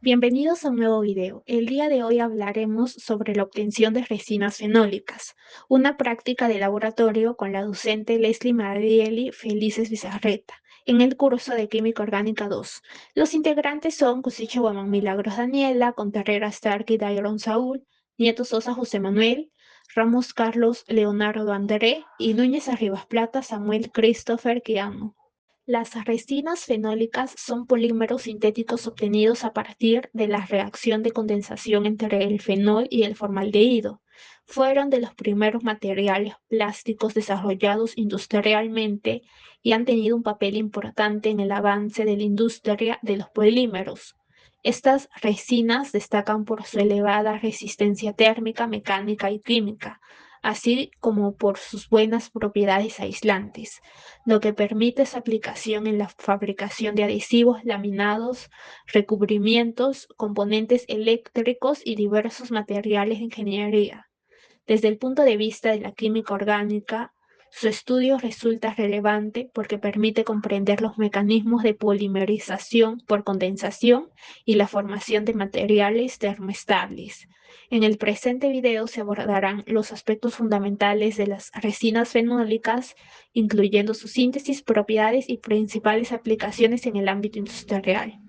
Bienvenidos a un nuevo video. El día de hoy hablaremos sobre la obtención de resinas fenólicas, una práctica de laboratorio con la docente Leslie Marieli Felices Bizarreta, en el curso de Química Orgánica 2. Los integrantes son Cusiche Guamán Milagros Daniela, Contreras Stark y Dairon Saúl, Nieto Sosa José Manuel, Ramos Carlos Leonardo André y Núñez Arribas Plata Samuel Christopher Quiano. Las resinas fenólicas son polímeros sintéticos obtenidos a partir de la reacción de condensación entre el fenol y el formaldehído. Fueron de los primeros materiales plásticos desarrollados industrialmente y han tenido un papel importante en el avance de la industria de los polímeros. Estas resinas destacan por su elevada resistencia térmica, mecánica y química, así como por sus buenas propiedades aislantes, lo que permite su aplicación en la fabricación de adhesivos, laminados, recubrimientos, componentes eléctricos y diversos materiales de ingeniería. Desde el punto de vista de la química orgánica, su estudio resulta relevante porque permite comprender los mecanismos de polimerización por condensación y la formación de materiales termoestables. En el presente video se abordarán los aspectos fundamentales de las resinas fenólicas, incluyendo su síntesis, propiedades y principales aplicaciones en el ámbito industrial.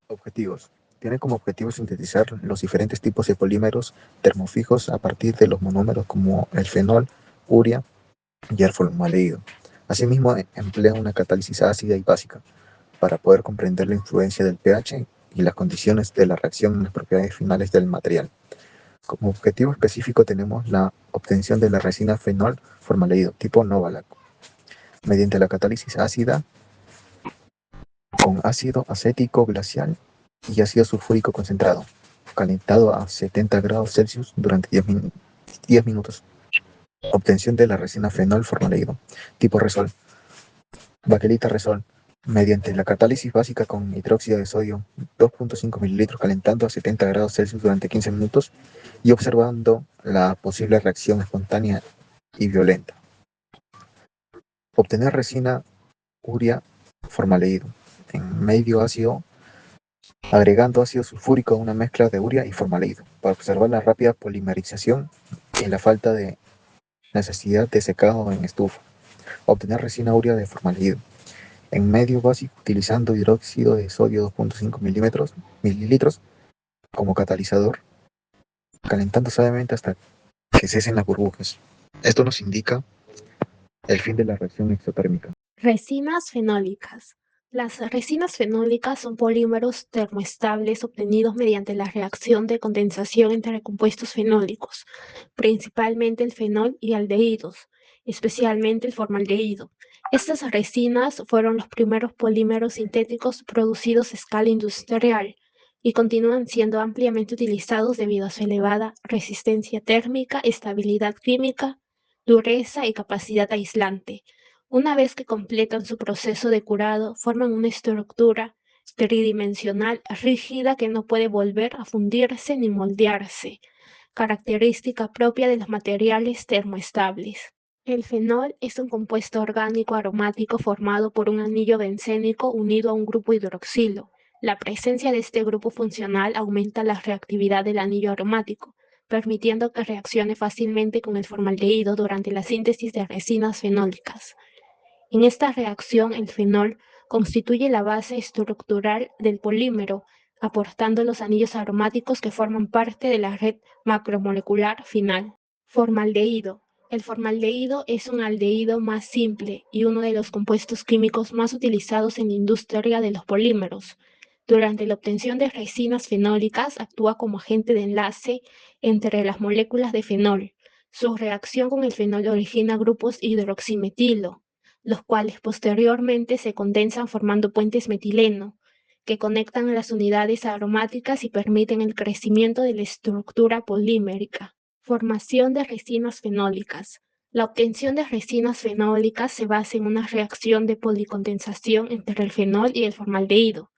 Objetivos. Tiene como objetivo sintetizar los diferentes tipos de polímeros termofijos a partir de los monómeros como el fenol, urea y el formaldehído. Asimismo, emplea una catálisis ácida y básica para poder comprender la influencia del pH y las condiciones de la reacción en las propiedades finales del material. Como objetivo específico tenemos la obtención de la resina fenol formaldehído tipo Novalac mediante la catálisis ácida con ácido acético glacial y ácido sulfúrico concentrado, calentado a 70 grados Celsius durante 10 minutos. Obtención de la resina fenol formaldehído, tipo Resol. Baquelita Resol, mediante la catálisis básica con hidróxido de sodio, 2.5 ml calentando a 70 grados Celsius durante 15 minutos y observando la posible reacción espontánea y violenta. Obtener resina urea formaldehído en medio ácido agregando ácido sulfúrico a una mezcla de urea y formaldehído para observar la rápida polimerización y la falta de necesidad de secado en estufa. Obtener resina urea de formaldehído en medio básico utilizando hidróxido de sodio 2.5 mililitros como catalizador, calentando suavemente hasta que cesen las burbujas. Esto nos indica el fin de la reacción exotérmica. Resinas fenólicas. Las resinas fenólicas son polímeros termoestables obtenidos mediante la reacción de condensación entre compuestos fenólicos, principalmente el fenol y aldehídos, especialmente el formaldehído. Estas resinas fueron los primeros polímeros sintéticos producidos a escala industrial y continúan siendo ampliamente utilizados debido a su elevada resistencia térmica, estabilidad química, dureza y capacidad aislante. Una vez que completan su proceso de curado, forman una estructura tridimensional rígida que no puede volver a fundirse ni moldearse, característica propia de los materiales termoestables. El fenol es un compuesto orgánico aromático formado por un anillo bencénico unido a un grupo hidroxilo. La presencia de este grupo funcional aumenta la reactividad del anillo aromático, permitiendo que reaccione fácilmente con el formaldehído durante la síntesis de resinas fenólicas. En esta reacción, el fenol constituye la base estructural del polímero, aportando los anillos aromáticos que forman parte de la red macromolecular final. Formaldehído. El formaldehído es un aldehído más simple y uno de los compuestos químicos más utilizados en la industria de los polímeros. Durante la obtención de resinas fenólicas actúa como agente de enlace entre las moléculas de fenol. Su reacción con el fenol origina grupos hidroximetilo, los cuales posteriormente se condensan formando puentes metileno, que conectan las unidades aromáticas y permiten el crecimiento de la estructura polímerica. Formación de resinas fenólicas. La obtención de resinas fenólicas se basa en una reacción de policondensación entre el fenol y el formaldehído.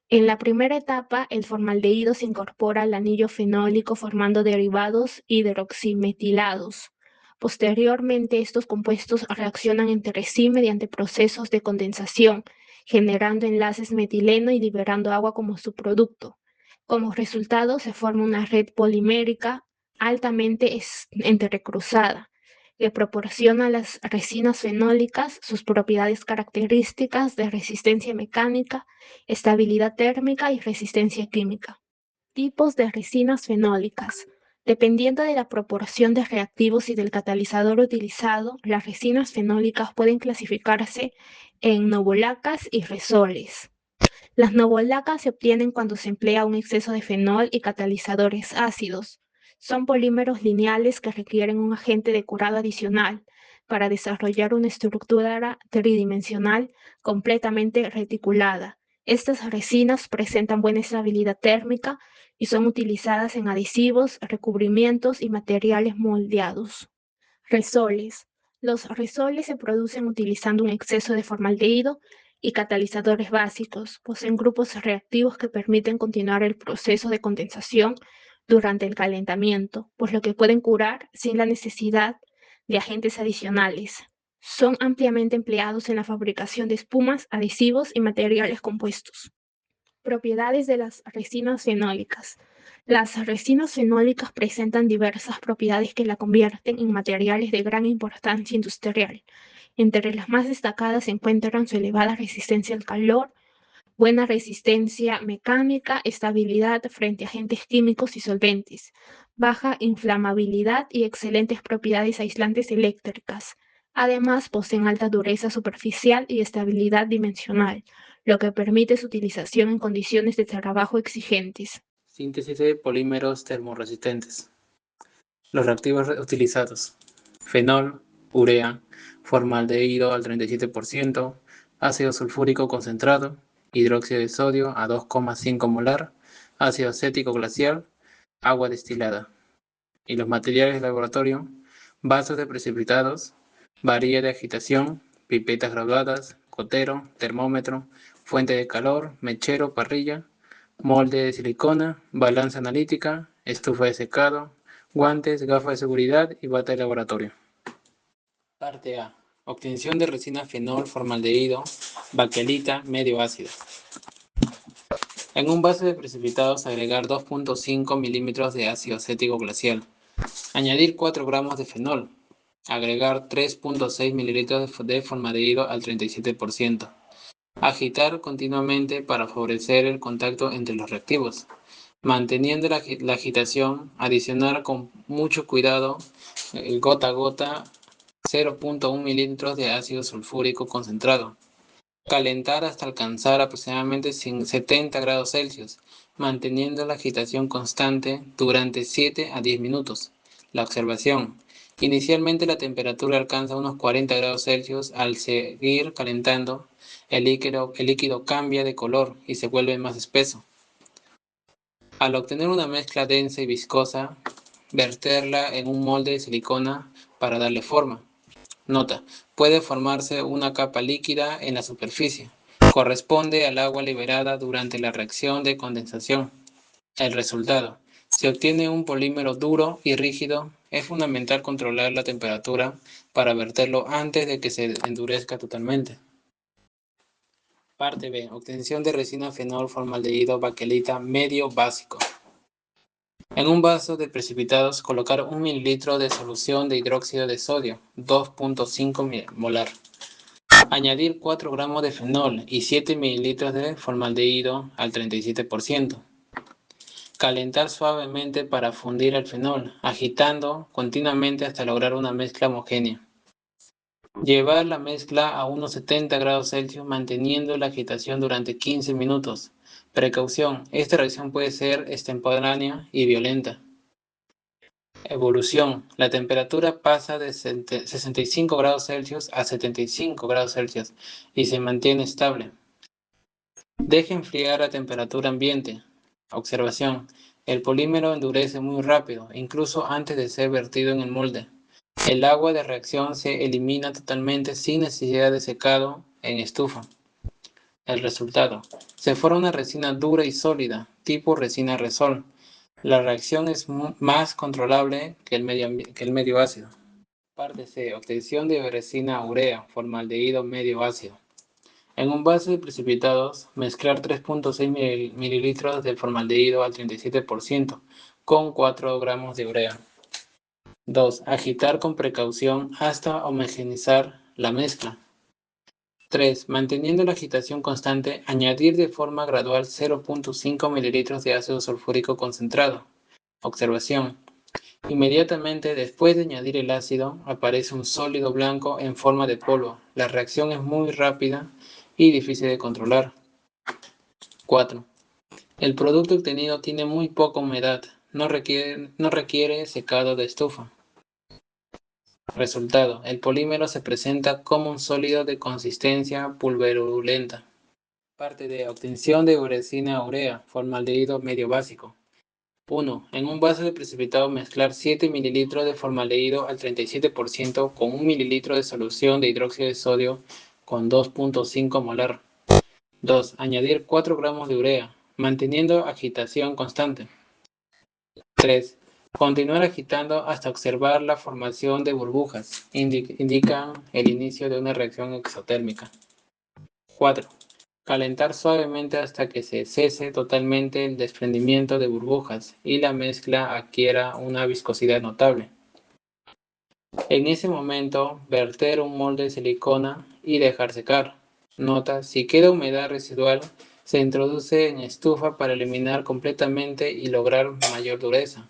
En la primera etapa, el formaldehído se incorpora al anillo fenólico formando derivados hidroximetilados. Posteriormente, estos compuestos reaccionan entre sí mediante procesos de condensación, generando enlaces metileno y liberando agua como subproducto. Como resultado, se forma una red polimérica altamente entrecruzada, que proporciona a las resinas fenólicas sus propiedades características de resistencia mecánica, estabilidad térmica y resistencia química. Tipos de resinas fenólicas. Dependiendo de la proporción de reactivos y del catalizador utilizado, las resinas fenólicas pueden clasificarse en novolacas y resoles. Las novolacas se obtienen cuando se emplea un exceso de fenol y catalizadores ácidos. Son polímeros lineales que requieren un agente de curado adicional para desarrollar una estructura tridimensional completamente reticulada. Estas resinas presentan buena estabilidad térmica y son utilizadas en adhesivos, recubrimientos y materiales moldeados. Resoles. Los resoles se producen utilizando un exceso de formaldehído y catalizadores básicos. Poseen grupos reactivos que permiten continuar el proceso de condensación durante el calentamiento, por lo que pueden curar sin la necesidad de agentes adicionales. Son ampliamente empleados en la fabricación de espumas, adhesivos y materiales compuestos. Propiedades de las resinas fenólicas. Las resinas fenólicas presentan diversas propiedades que la convierten en materiales de gran importancia industrial. Entre las más destacadas se encuentran su elevada resistencia al calor, buena resistencia mecánica, estabilidad frente a agentes químicos y solventes, baja inflamabilidad y excelentes propiedades aislantes eléctricas. Además, poseen alta dureza superficial y estabilidad dimensional, lo que permite su utilización en condiciones de trabajo exigentes. Síntesis de polímeros termorresistentes. Los reactivos utilizados: fenol, urea, formaldehído al 37%, ácido sulfúrico concentrado, hidróxido de sodio a 2,5 molar, ácido acético glacial, agua destilada. Y los materiales de laboratorio: vasos de precipitados, varilla de agitación, pipetas graduadas, gotero, termómetro, fuente de calor, mechero, parrilla, molde de silicona, balanza analítica, estufa de secado, guantes, gafas de seguridad y bata de laboratorio. Parte A. Obtención de resina fenol, formaldehído, baquelita, medio ácido. En un vaso de precipitados agregar 2,5 milímetros de ácido acético glacial. Añadir 4 gramos de fenol. Agregar 3,6 mililitros de formaldehído al 37%. Agitar continuamente para favorecer el contacto entre los reactivos. Manteniendo la agitación, adicionar con mucho cuidado el gota a gota 0,1 mililitros de ácido sulfúrico concentrado. Calentar hasta alcanzar aproximadamente 70 grados Celsius, manteniendo la agitación constante durante 7 a 10 minutos. La observación. Inicialmente la temperatura alcanza unos 40 grados Celsius. Al seguir calentando, el líquido cambia de color y se vuelve más espeso. Al obtener una mezcla densa y viscosa, verterla en un molde de silicona para darle forma. Nota: puede formarse una capa líquida en la superficie. Corresponde al agua liberada durante la reacción de condensación. El resultado: se obtiene un polímero duro y rígido. Es fundamental controlar la temperatura para verterlo antes de que se endurezca totalmente. Parte B. Obtención de resina fenol, formaldehído, baquelita medio básico. En un vaso de precipitados colocar 1 mililitro de solución de hidróxido de sodio, 2,5 molar. Añadir 4 gramos de fenol y 7 mililitros de formaldehído al 37%. Calentar suavemente para fundir el fenol, agitando continuamente hasta lograr una mezcla homogénea. Llevar la mezcla a unos 70 grados Celsius manteniendo la agitación durante 15 minutos. Precaución: esta reacción puede ser extemporánea y violenta. Evolución: la temperatura pasa de 65 grados Celsius a 75 grados Celsius y se mantiene estable. Deje enfriar a temperatura ambiente. Observación: el polímero endurece muy rápido, incluso antes de ser vertido en el molde. El agua de reacción se elimina totalmente sin necesidad de secado en estufa. El resultado: se forma una resina dura y sólida, tipo resina resol. La reacción es más controlable que el medio ácido. Parte C. Obtención de resina urea, formaldehído medio ácido. En un vaso de precipitados, mezclar 3.6 mililitros de formaldehído al 37% con 4 gramos de urea. 2. Agitar con precaución hasta homogeneizar la mezcla. 3. Manteniendo la agitación constante, añadir de forma gradual 0.5 mililitros de ácido sulfúrico concentrado. Observación. Inmediatamente después de añadir el ácido, aparece un sólido blanco en forma de polvo. La reacción es muy rápida y difícil de controlar. 4. El producto obtenido tiene muy poca humedad, no requiere secado de estufa. Resultado: el polímero se presenta como un sólido de consistencia pulverulenta. Parte de obtención de resina urea, formaldehído medio básico. 1. En un vaso de precipitado mezclar 7 mililitros de formaldehído al 37% con 1 mililitro de solución de hidróxido de sodio con 2.5 molar. 2. Añadir 4 gramos de urea, manteniendo agitación constante. 3. Continuar agitando hasta observar la formación de burbujas. Indican el inicio de una reacción exotérmica. 4. Calentar suavemente hasta que se cese totalmente el desprendimiento de burbujas y la mezcla adquiera una viscosidad notable. En ese momento, verter un molde de silicona y dejar secar. Nota: si queda humedad residual, se introduce en estufa para eliminar completamente y lograr mayor dureza.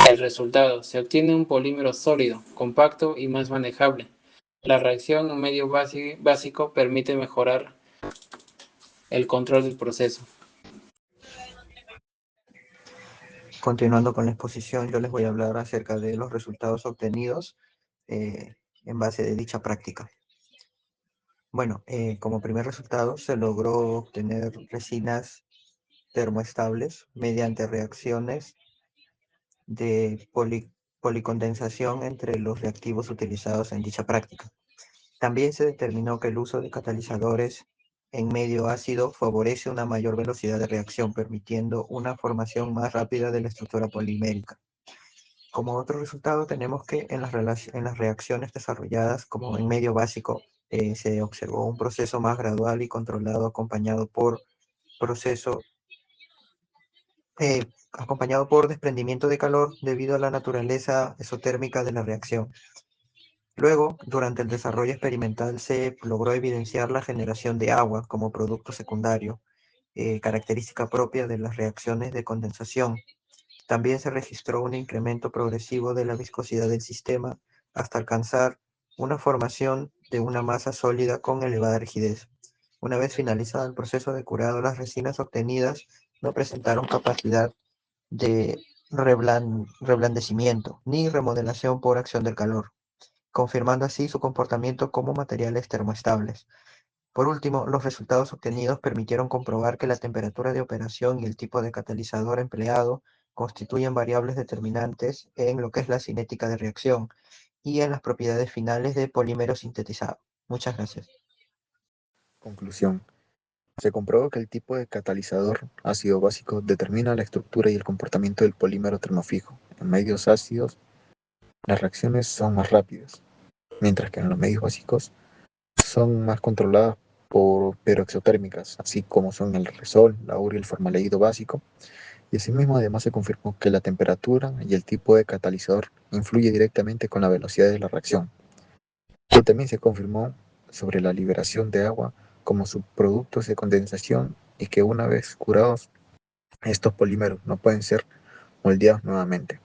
El resultado: se obtiene un polímero sólido, compacto y más manejable. La reacción en medio básico permite mejorar el control del proceso. Continuando con la exposición, yo les voy a hablar acerca de los resultados obtenidos en base de dicha práctica. Bueno, como primer resultado se logró obtener resinas termoestables mediante reacciones de policondensación entre los reactivos utilizados en dicha práctica. También se determinó que el uso de catalizadores en medio ácido favorece una mayor velocidad de reacción, permitiendo una formación más rápida de la estructura polimérica. Como otro resultado tenemos que en las reacciones desarrolladas como en medio básico se observó un proceso más gradual y controlado acompañado por desprendimiento de calor debido a la naturaleza exotérmica de la reacción. Luego, durante el desarrollo experimental se logró evidenciar la generación de agua como producto secundario, característica propia de las reacciones de condensación. También se registró un incremento progresivo de la viscosidad del sistema hasta alcanzar una formación de una masa sólida con elevada rigidez. Una vez finalizado el proceso de curado, las resinas obtenidas no presentaron capacidad de reblandecimiento ni remodelación por acción del calor, confirmando así su comportamiento como materiales termoestables. Por último, los resultados obtenidos permitieron comprobar que la temperatura de operación y el tipo de catalizador empleado constituyen variables determinantes en lo que es la cinética de reacción y en las propiedades finales de polímero sintetizado. Muchas gracias. Conclusión. Se comprobó que el tipo de catalizador ácido básico determina la estructura y el comportamiento del polímero termofijo. En medios ácidos, las reacciones son más rápidas, mientras que en los medios básicos son más controladas pero exotérmicas, así como son el resol, la urea y el formaldehído básico. Y asimismo, además se confirmó que la temperatura y el tipo de catalizador influye directamente con la velocidad de la reacción. Y también se confirmó sobre la liberación de agua como subproductos de condensación y que una vez curados, estos polímeros no pueden ser moldeados nuevamente.